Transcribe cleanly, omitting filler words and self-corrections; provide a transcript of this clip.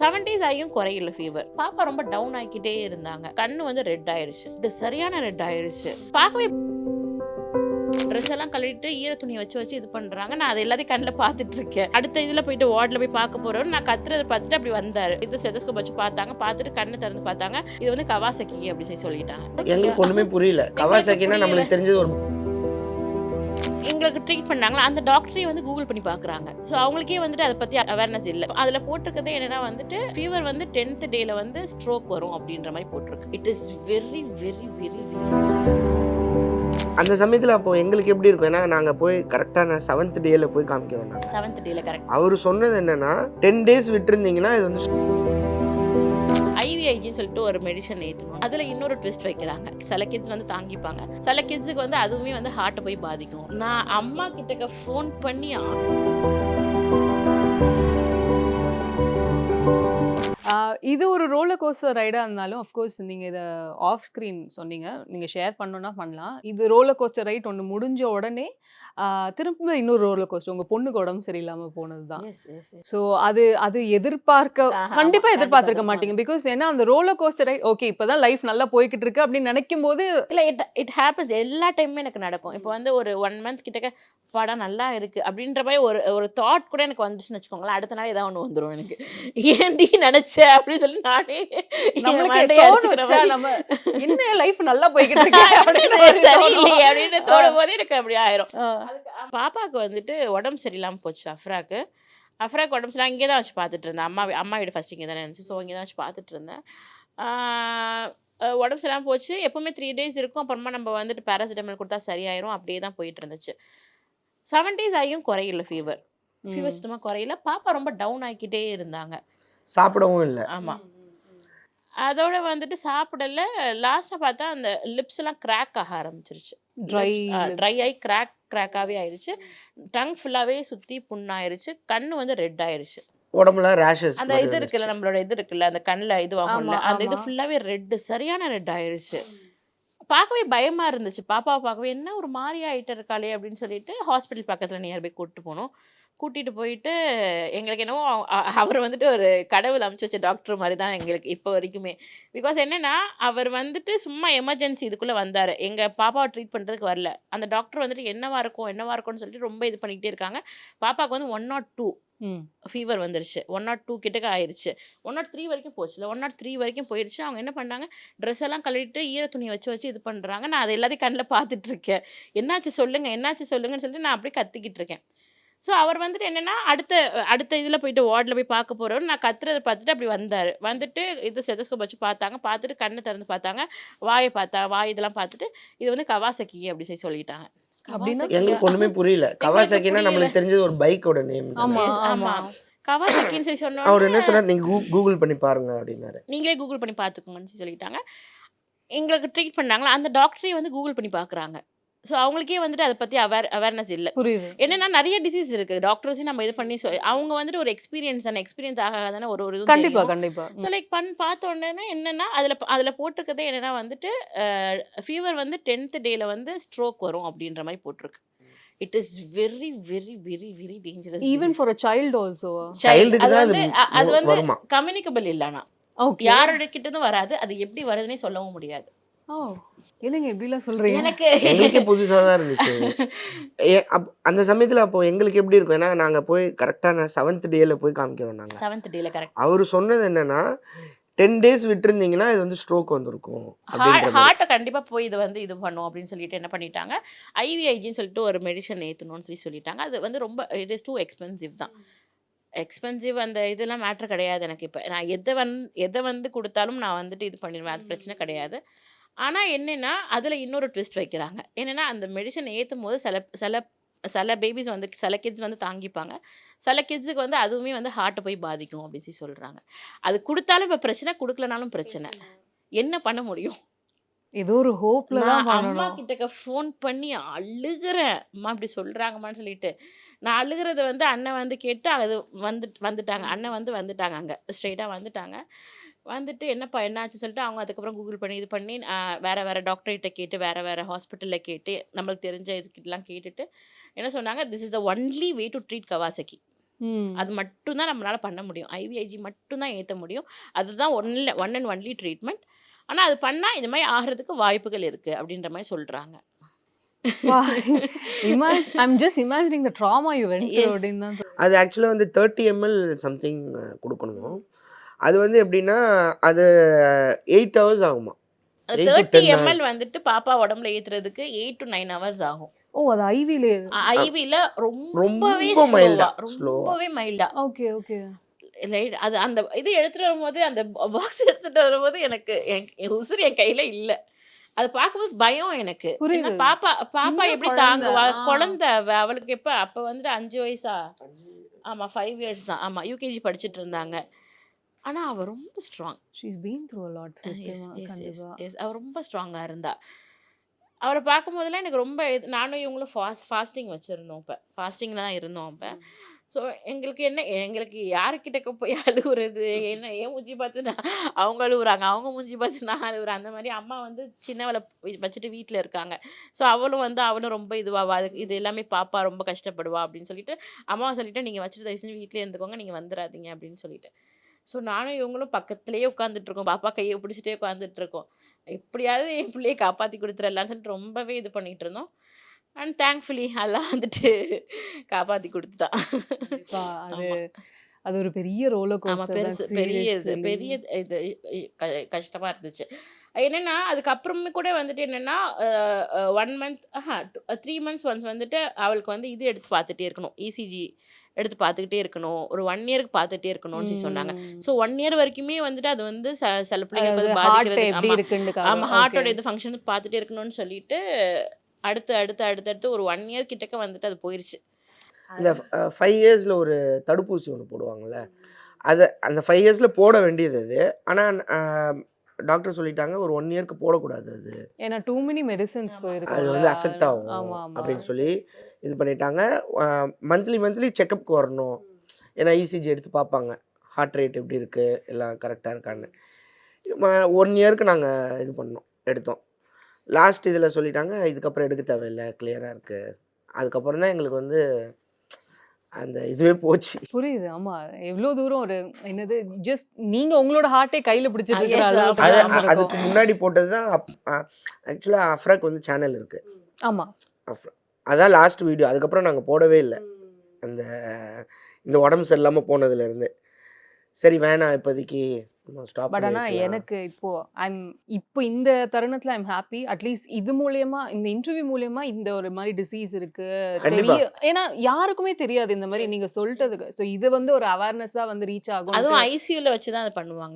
7 days ஆகியும் குறையல fever. பாப்பா ரொம்ப டவுன் ஆகிக்கிட்டே இருந்தாங்க. கண்ணு வந்து ரெட் ஆயிருச்சு. இது சரியான ரெட் ஆயிருச்சு. பார்க்கவே ட்ரெஸ் எல்லாம் கழட்டிட்டு ஈர துணிய வச்சு வச்சு இது பண்றாங்க. நான் அது எல்லாத்தையும் கண்ல பார்த்துட்டு இருக்கேன். அடுத்த இதுல போயிட்டு வார்ட்ல போய் பார்க்க போறோம். நான் கத்துறத பார்த்துட்டு அப்படி வந்தாரு. இது ஸ்டெத்தஸ்கோப் வச்சு பார்த்தாங்க. பார்த்துட்டு கண்ண திறந்து பார்த்தாங்க. இது வந்து கவாசகி அப்படி சொல்லிட்டாங்க. எங்களுக்கு ஒண்ணுமே புரியல. கவாசாக்கினா நம்மளுக்கு தெரிஞ்சது ஒரு எங்களுக்கு ட்ரீட் பண்ணாங்களா அந்த டாக்டரே வந்து கூகுள் பண்ணி பார்க்குறாங்க. ஸோ அவங்களுக்கே வந்துட்டு அதை பற்றி அவேர்னஸ் இல்லை. அதில் போட்டிருக்கதே என்னன்னா வந்துட்டு ஃபீவர் வந்து 10th டேல வந்து ஸ்ட்ரோக் வரும் அப்படின்ற மாதிரி போட்டிருக்கு. It is very very very very அந்த சமயத்துல அப்போ எங்களுக்கு எப்படி இருக்கும்? ஏன்னா நாங்க போய் கரெக்டான 7th டேல போய் காமிக்க வேண்டாம். 7th டேல கரெக்ட். அவரு சொன்னது என்னன்னா 10 டேஸ் விட்டுருந்தீங்கன்னா இது வந்து ஐவிஐஜின்னு சொல்லிட்டு ஒரு மெடிசன் ஏற்றணும். அதில் இன்னொரு ட்விஸ்ட் வைக்கிறாங்க. சில கிட்ஸ் வந்து தாங்கிப்பாங்க, சில கிட்ஸுக்கு வந்து அதுவுமே வந்து ஹார்ட்டை போய் பாதிக்கும். நான் அம்மா கிட்டக்க ஃபோன் பண்ணி இது ஒரு ரோலர் கோஸ்டர் ரைடா இருந்தாலும் அஃப்கோர்ஸ் நீங்க இதை ஆஃப் ஸ்க்ரீன் சொன்னீங்க, நீங்க ஷேர் பண்ணணும்னா பண்ணலாம். இது ரோலர் கோஸ்டர் ரைட் ஒன்று முடிஞ்ச உடனே திரும்ப இன்னொரு ரோலர் கோஸ்டர் உங்க பொண்ணுக்கு உடம்பு சரியில்லாம போனதுதான். ஸோ அது அது எதிர்பார்க்க கண்டிப்பா எதிர்பார்த்திருக்க மாட்டீங்க. பிகாஸ் ஏன்னா அந்த ரோலர் கோஸ்டர் ரைட் ஓகே இப்பதான் லைஃப் நல்லா போய்கிட்டு இருக்கு அப்படின்னு நினைக்கும் போது இல்லை இட் ஹேப்பன்ஸ் எல்லா டைமுமே எனக்கு நடக்கும். இப்போ வந்து ஒரு 1 மந்த் கிட்டக்க படம் நல்லா இருக்கு அப்படின்ற மாதிரி ஒரு ஒரு தாட் கூட எனக்கு வந்துச்சுன்னு வச்சுக்கோங்களேன். அடுத்த நாள் ஏதாவது ஒன்று வந்துடும் எனக்கு. ஏன்டி நினைச்ச அப்படின்னு சொல்லி நானே நம்ம என்ன லைஃப் நல்லா போய்கிட்டு இருக்கு சரியில்லையே அப்படின்னு தோணும் போது எனக்கு அப்படி ஆயிரும். பாப்பாவுக்கு வந்துட்டு உடம்பு சரியில்லாமல் போச்சு. அஃப்ராக்கு உடம்பு சரியில்லாம இங்கே தான் வச்சு பார்த்துட்டு இருந்தேன். அம்மா வீடு ஃபர்ஸ்ட் இங்கே தானே இருந்துச்சு. ஸோ இங்கே தான் வச்சு பார்த்துட்டு இருந்தேன். உடம்பு சரியில்லாமல் போச்சு. எப்பவுமே 3 டேஸ் இருக்கும். அப்புறமா நம்ம வந்துட்டு பேராசிட்டமல் கொடுத்தா சரியாயிரும். அப்படியே தான் போயிட்டு இருந்துச்சு. 7 டேஸ் ஆகியும் குறையல ஃபீவர் சுத்தமாக குறையல. பாப்பா ரொம்ப டவுன் ஆகிக்கிட்டே இருந்தாங்க. சாப்பிடவும் இல்லை. ஆமாம். அதோட வந்துட்டு சாப்பிடல. லாஸ்ட்டாக பார்த்தா அந்த லிப்ஸ் எல்லாம் கிராக் ஆக ஆரம்பிச்சிருச்சு. ட்ரை ஆகி கிராக்காகவே ஆயிடுச்சு. டங் ஃபுல்லாகவே சுற்றி புண்ணாயிருச்சு. கண்ணு வந்து ரெட் ஆயிருச்சு. உடம்புல ரேஷஸ் அந்த இது இருக்குல்ல, நம்மளோட இது இருக்குல்ல, அந்த கண்ணில் இதுவாகும்ல, அந்த இது ஃபுல்லாகவே ரெட்டு, சரியான ரெட் ஆயிருச்சு. பார்க்கவே பயமா இருந்துச்சு. பாப்பாவை பார்க்கவே என்ன ஒரு மாதிரி ஆயிட்டு இருக்காளே அப்படின்னு சொல்லிட்டு ஹாஸ்பிட்டல் பக்கத்தில் நியர்பை கூப்பிட்டு போனோம். கூட்டிகிட்டு போயிட்டு எங்களுக்கு என்னவோ அவர் வந்துட்டு ஒரு கடவுள் அமுச்சு வச்ச டாக்டர் மாதிரி தான் எங்களுக்கு இப்போ வரைக்குமே. பிகாஸ் என்னென்னா அவர் வந்துட்டு சும்மா எமர்ஜென்சி இதுக்குள்ளே வந்தார். எங்கள் பாப்பாவை ட்ரீட் பண்ணுறதுக்கு வரல. அந்த டாக்டர் வந்துட்டு என்னவா இருக்கும்னு சொல்லிட்டு ரொம்ப இது பண்ணிக்கிட்டே இருக்காங்க. பாப்பாவுக்கு வந்து 102 ஃபீவர் வந்துருச்சு. 102 கிட்டக்க ஆயிடுச்சு. 103 வரைக்கும் போச்சுல. 103 வரைக்கும் போயிடுச்சு. அவங்க என்ன பண்ணாங்க, ட்ரெஸ் எல்லாம் கழட்டிட்டு ஈர துணியை வச்சு வச்சு இது பண்ணுறாங்க. நான் அது எல்லாத்தையும் கண்ணில் பார்த்துட்டு இருக்கேன். என்னாச்சு சொல்லுங்கன்னு சொல்லிட்டு நான் அப்படியே கத்திக்கிட்டு இருக்கேன். ஸோ அவர் வந்துட்டு என்னென்னா அடுத்த இதில் போயிட்டு வார்டில் போய் பார்க்க போகிறோம். நான் கத்துறதை பார்த்துட்டு அப்படி வந்தார். வந்துட்டு இது ஸ்டெத்தஸ்கோப் வச்சு பார்த்தாங்க. பார்த்துட்டு கண்ணை திறந்து பார்த்தாங்க. வாய் இதெல்லாம் பார்த்துட்டு இது வந்து கவாசகி அப்படி சொல்லிட்டாங்க. எங்களுக்கு ஒண்ணுமே புரியல. கவாசாக்கினா நம்மளுக்கு தெரிஞ்சது ஒரு பைக்கோட நேம். ஆமா கவாசகின்னு சொல்லி சொன்னோம். அவர் என்ன சொன்னார், நீங்க கூகுள் பண்ணி பாருங்க அப்படின்னாரு. நீங்களே கூகுள் பண்ணி பார்த்துக்கோங்கன்னு சொல்லிட்டாங்க. எங்களுக்கு ட்ரீட் பண்ணாங்களா அந்த டாக்டரே வந்து கூகுள் பண்ணி பார்க்குறாங்க. ஸோ அவங்களுக்கே வந்துட்டு அதை பற்றி அவேர்னஸ் இல்லை. புரியுது. என்னன்னா நிறைய டிசீஸ் இருக்குது. டாக்டர்ஸையும் நம்ம இது பண்ணி அவங்க வந்துட்டு ஒரு எக்ஸ்பீரியன்ஸ் ஆக தானே ஒரு இது. கண்டிப்பா. ஸோ லைக் பார்த்த உடனே என்னன்னா அதில் போட்டிருக்கதே என்னன்னா வந்துட்டு ஃபீவர் வந்து 10th டேல வந்து ஸ்ட்ரோக் வரும் அப்படின்ற மாதிரி போட்டிருக்கு. It is very very very very dangerous. Even for a child also. அது வந்து கம்யூனிகபிள் இல்லைனா யாரோட கிட்டதும் வராது. அது எப்படி வருதுன்னே சொல்லவும் முடியாது. என்னங்க இப்படிலாம் சொல்றீங்க? எங்களுக்கே புதுசாக தான் இருந்துச்சு. அந்த சமயத்தில் அப்போ எங்களுக்கு எப்படி இருக்கும்? ஏன்னா நாங்கள் போய் கரெக்டான 7th டேல போய் காமிக்க வேண்டாங்க. 7th டேல கரெக்ட். அவர் சொன்னது என்னன்னா 10 டேஸ் விட்டுருந்தீங்கன்னா இது வந்து ஸ்ட்ரோக் வந்திருக்கும். ஹார்ட்டை கண்டிப்பாக போய் இது பண்ணும் அப்படின்னு சொல்லிட்டு என்ன பண்ணிட்டாங்க, ஐவிஐஜின்னு சொல்லிட்டு ஒரு மெடிசன் ஏற்றணும்னு சொல்லிட்டாங்க. அது வந்து ரொம்ப இட் இஸ் டூ எக்ஸ்பென்சிவ் தான். எக்ஸ்பென்சிவ் அந்த இதெல்லாம் மேட்ரு கிடையாது எனக்கு. இப்போ நான் எதை வந்து கொடுத்தாலும் நான் வந்துட்டு இது பண்ணிடுவேன். அது பிரச்சனை கிடையாது. ஆனால் என்னென்னா அதில் இன்னொரு ட்விஸ்ட் வைக்கிறாங்க. என்னென்னா அந்த மெடிசன் ஏற்றும் போது சில பேபிஸ் வந்து சில கிட்ஸ் வந்து தாங்கிப்பாங்க, சில கிட்ஸுக்கு வந்து அதுவுமே வந்து ஹார்ட்டை போய் பாதிக்கும் அப்படின்னு சொல்கிறாங்க. அது கொடுத்தாலும் இப்போ பிரச்சனை, கொடுக்கலனாலும் பிரச்சனை. என்ன பண்ண முடியும்? ஏதோ ஒரு ஹோப்ல தான் அம்மா கிட்டக்க ஃபோன் பண்ணி அழுகிறேன். அம்மா இப்படி சொல்கிறாங்கம்மான்னு சொல்லிட்டு நான் அழுகிறத வந்து அண்ணன் வந்து கேட்டு அது வந்துட்டாங்க. அண்ணன் வந்துட்டாங்க. அங்கே ஸ்ட்ரெயிட்டாக வந்துட்டு என்னப்பா என்னாச்சு சொல்லிட்டு அவங்க அதுக்கப்புறம் கூகுள் பண்ணி இது பண்ணி வேறு டாக்டர்கிட்ட கேட்டு வேறு ஹாஸ்பிட்டலில் கேட்டு நம்மளுக்கு தெரிஞ்ச இதுக்கிட்டலாம் கேட்டுட்டு என்ன சொன்னாங்க, this is the only way to treat Kawasaki. ம். அது மட்டும் தான் நம்மளால பண்ண முடியும். ஐவிஐஜி மட்டும் தான் ஏத்த முடியும். அதுதான் ஒன் அண்ட் ஒன்லி ட்ரீட்மெண்ட். ஆனா அது பண்ணா இந்த மாரி ஆகுறதுக்கு வாய்ப்புகள் இருக்கு அப்படின்ற மாரி சொல்றாங்க. வா! I'm just imagining the trauma you went through yes. அப்படின்னு தான் அது ஆக்சுவலா வந்து 30 எம்எல் சம்திங் குடுக்கணும். அது வந்து எப்படின்னா, அது 8 ஹவர்ஸ் ஆகுமா. 8 to 30 10 எம்எல் ஹவர்ஸ். வந்துட்டு பாப்பா உடம்புல ஏத்துறதுக்கு 8 to 9 ஹவர்ஸ் ஆகும். ஓ! அது ஐவிலே ஐவில ரொம்பவே ரொம்ப மைல்டா, ஸ்லோவா. ரொம்பவே மைல்டா. Okay, okay. ரைட். அது அந்த இது எடுத்துட்டு வரும்போது, அந்த பாக்ஸ் எடுத்துட்டு வரும்போது எனக்கு என் உசுரு என் கையில இல்ல. அத பார்க்கும்போது பயம் எனக்கு. ஏன்னா புரியுது. பாப்பா பாப்பா சின்ன எப்படி குழந்தை. தாங்குவா? ஆ. குழந்தை அவளுக்கு எப்ப அப்ப வந்து 5 வயசா? ஆமா 5 இயர்ஸ் தான். ஆமா யுகேஜி படிச்சுட்டு இருந்தாங்க. ஆனா அவ ரொம்ப strong. She is been through a lot yes, சத்தியமா. எஸ், எஸ், கண்டிப்பா. எஸ். அவ ரொம்ப ஸ்ட்ராங்கா இருந்தா. அவள பார்க்கும்போதெல்லாம் எனக்கு ரொம்ப நானும் இவங்களும் ஃபாஸ்டிங் வச்சிருந்தோம் அப்ப. ஃபாஸ்டிங்ல தான் இருந்தோம் அப்ப. ஸோ எங்களுக்கு யாருக்கிட்டக்க போய் அழுவுறது, என்ன என் மூஞ்சி பார்த்து அவங்க அழுவுறாங்க. அவங்க மூஞ்சி பார்த்து நான் அழுவுறேன். அந்த மாரி அம்மா வந்து சின்னவள வச்சுட்டு வீட்ல இருக்காங்க. ஸோ அவளும் ரொம்ப இதுவாவா, அதுக்கு இது எல்லாமே பாப்பா ரொம்ப கஷ்டப்படுவா அப்படின்னு சொல்லிட்டு, அம்மாவ சொல்லிட்டேன், "நீங்க வச்சுட்டு தயவு செஞ்சு வீட்லயே இருந்துக்கோங்க. நீங்க வந்துராதீங்க" அப்படின்னு சொல்லிட்டு. ஸோ நானும் இவங்களும் பக்கத்திலேயே உட்காந்துட்டு இருக்கோம். பாப்பா கைய பிடிச்சிட்டே உட்காந்துட்டு இருக்கோம். எப்படியாவது என் பிள்ளைய காப்பாத்தி குடுத்துறலாம்ன்னு சொல்லிட்டு ரொம்பவே இது பண்ணிட்டு இருந்தோம். அண்ட் தேங்க்ஃபுல்லி அல்லாஹ் வந்துட்டு காப்பாத்தி குடுத்துட்டான். கண்டிப்பா. அது ஆமா. அது ஒரு பெரிய ரோலர் ஆமா. கோஸ்டர் தான் சீரியஸ்லி. பெரிய இது இ க கஷ்டமா இருந்துச்சு. என்னன்னா, அதுக்கப்புறமே கூட வந்துட்டு என்னன்னா, அ அ 1 மந்த் 3 மந்த்ஸ் ஒன்ஸ் வந்துட்டு அவளுக்கு வந்து இது எடுத்து பார்த்துட்டே இருக்கணும். இசிஜி எடுத்து பார்த்துக்கிட்டே இருக்கணும். ஒரு 1 இயர்க்கு பார்த்துட்டே இருக்கணும்னு சொன்னாங்க. ம். ஸோ 1 இயர் வரைக்குமே வந்துட்டு அது வந்து சில பிள்ளைங்களுக்கு அதாவது வந்து ஹார்ட் பாதிக்கிறதுக்கு எப்படி ஆமா. இருக்குன்றதுக்காக. ஆமா. ஓகே. ஹார்ட்டோட இது ஃபங்ஷன் பார்த்துட்டே இருக்கணும்னு சொல்லிட்டு, அடுத்து ஒரு 1 இயர் கிட்டக்க வந்துட்டு அது போயிருச்சு. இந்த 5 இயர்ஸ்ல ஒரு தடுப்பூசி ஒண்ணு போடுவாங்கல்ல. அந்த 5 இயர்ஸ்ல போட வேண்டியது அது. ஆனா அ டாக்டர் சொல்லிட்டாங்க, ஒரு 1 இயர்க்கு போடக்கூடாது அது. ஏன்னா டூ மெனி மெடிசின்ஸ் ஆமா. அது போயிருக்கும்ல. வந்து அஃபெக்ட் ஆகும் ஆமா, ஆமா. அப்படின்னு சொல்லி இது பண்ணிட்டாங்க. அ மந்த்லி செக்கப்க்கு வரணும். ஏன்னா இசிஜி எடுத்து பார்ப்பாங்க. ஹார்ட் ரேட் எப்படி இருக்கு? எல்லாம் கரெக்ட்டா இருக்கான்னு. 1 இயர்க்கு நாங்க இது பண்ணோம், எடுத்தோம். லாஸ்ட் இதில சொல்லிட்டாங்க, இதுக்கப்புறம் எடுக்க தேவையில்ல. கிளியரா இருக்கு. அதுக்கப்புறம் தான் எங்களுக்கு வந்து அந்த இதுவே போச்சு. புரியுது. ஆமா. எவ்ளோ தூரம் ஒரு என்னது ஜஸ்ட் நீங்க உங்களோட ஹார்ட்டே கையில பிடிச்சிட்டு இருக்கிற எஸ். அளவுக்கு அது தான் இருக்கும். அதுக்கு முன்னாடி போட்டது தான் ஆக்சுவலா அஃப்ராக்கு வந்து சேனல் இருக்கு. ஆமா. அஃப்ரா அதான் லாஸ்ட் வீடியோ. அதுக்கப்புறம் நாங்க போடவே இல்ல. அந்த இந்த உடம்பு சரியில்லாம போனதுலேருந்து. சரி வேணாம் இப்போதைக்கு ஸ்டாப் பட் பண்ணி ஆனா வைக்கலாம். எனக்கு இப்போ இந்த தருணத்துல ஐம் ஹாப்பி. அட்லீஸ்ட் இது மூலியமா இந்த இன்டர்வியூ மூலியமா இந்த ஒரு மாரி டிசீஸ் இருக்கு. கண்டிப்பா. ஏன்னா யாருக்குமே தெரியாது இந்த மாரி நீங்க சொல்லிட்டதுக்கு. சோ இது வந்து ஒரு அவேர்னஸா வந்து ரீச் ஆகும்ன்ட்டு அதுவும் ஐசியூல வச்சு தான் அத பண்ணுவாங்க.